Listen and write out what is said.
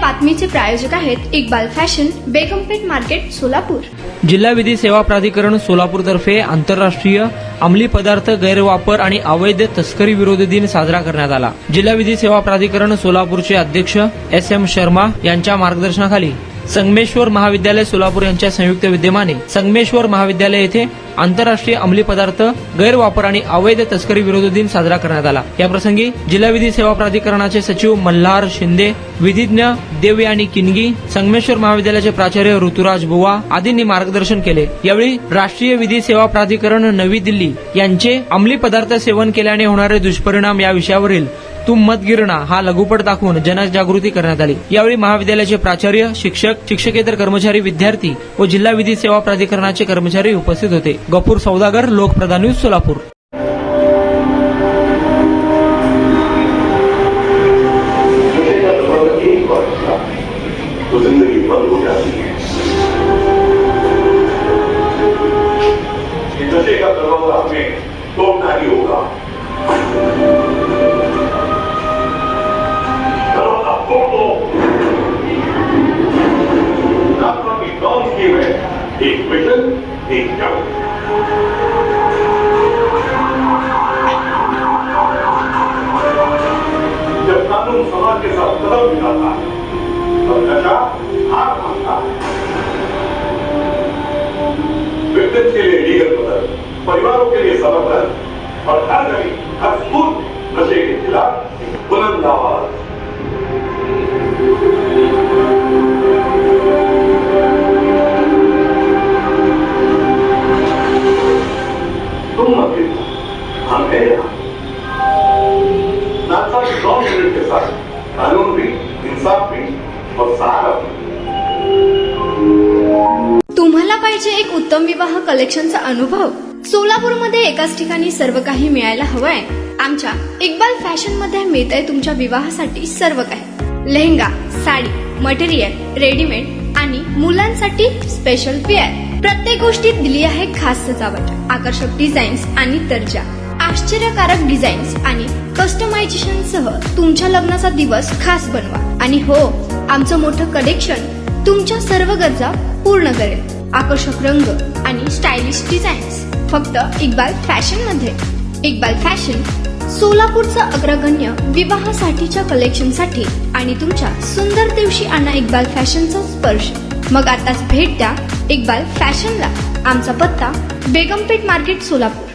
बातमीचे प्रायोजक आहेत Iqbal fashion, बेगमपेठ market, Solapur. जिल्हा विधी सेवा प्राधिकरण सोलापूर तर्फे आंतरराष्ट्रीय अंमली पदार्थ गैरवापर आणि अवैध तस्करी विरोधी दिन साजरा करण्यात आला। जिल्हा विधी सेवा प्राधिकरण सोलापूरचे अध्यक्ष SM शर्मा यांच्या मार्गदर्शनाखाली संगमेश्वर महाविद्यालय सोलापूर यांच्या संयुक्त विद्यमाने संगमेश्वर महाविद्यालय येथे आंतरराष्ट्रीय अंमली पदार्थ गैरवापर आणि अवैध तस्करी विरोधी दिन साजरा करण्यात आला। या प्रसंगी जिल्हा विधी सेवा प्राधिकरणाचे सचिव मल्हार शिंदे, विधिज्ञ देवयानी किनगी, संगमेश्वर महाविद्यालयाचे प्राचार्य ऋतुराज बुवा आदींनी मार्गदर्शन केले। यावेळी राष्ट्रीय विधी सेवा प्राधिकरण नवी दिल्ली यांचे अंमली पदार्थ सेवन केल्याने होणारे दुष्परिणाम या विषयावरील तुम मत गिरणा हा लघुपट दाखवून जनजागृती करण्यात आली। यावेळी महाविद्यालयाचे प्राचार्य, शिक्षक, शिक्षकेतर कर्मचारी, विद्यार्थी व जिल्हा विधी सेवा प्राधिकरणाचे कर्मचारी उपस्थित होते। गफूर सौदागर, लोकप्रधान न्यूज, सोलापूर। तो जिंदगी बंद हो जाती है। नशे का दरवाजा हमें तोड़ना ही होगा। दरवाजा तोड़ दो। डॉक्टर की लॉन्च की है एक मिशन, एक जंग। जब कानून समाज के साथ कदम मिलाता है और नशा हार मानता है। विक्टिम्स के लिए लीगल मदद, परिवारों के लिए समर्थन और हर गली, हर स्कूल नशे के खिलाफ बुलंद आवाज। तुम मत गिरो, हम हैं यहाँ। नासा की 9 मिनट के साथ कानून भी, इंसाफ भी और सहारा भी। तुम्हाला पाहिजे एक उत्तम विवाह कलेक्शनचा अनुभव? सोलापूरमध्ये एकाच ठिकाणी सर्व काही मिळायला हवंय? आमच्या इक्बाल फॅशन मध्ये मिळतंय तुमच्या विवाहासाठी सर्व काही। लेहंगा, साडी, मटेरियल, रेडीमेड आणि मुलांसाठी स्पेशल वेअर। प्रत्येक गोष्टीत दिली आहे खास सजावट, आकर्षक डिझाईन्स आणि दर्जा, आश्चर्यकारक डिझाईन्स आणि कस्टमायझेशन सह तुमच्या लग्नाचा दिवस खास बनवा। आणि हो, आमचं मोठं कलेक्शन तुमच्या सर्व गरजा पूर्ण करेल। आकर्षक रंग आणि स्टायलिश डिझाईन्स फक्त इक्बाल फॅशन मध्ये। इक्बाल फॅशन सोलापूरचा अग्रगण्य विवाहासाठीच्या कलेक्शनसाठी आणि तुमच्या सुंदर दिवशी आणा इक्बाल फॅशनचा स्पर्श। मग आताच भेट द्या इक्बाल फॅशनला। आमचा पत्ता बेगमपेठ मार्केट, सोलापूर।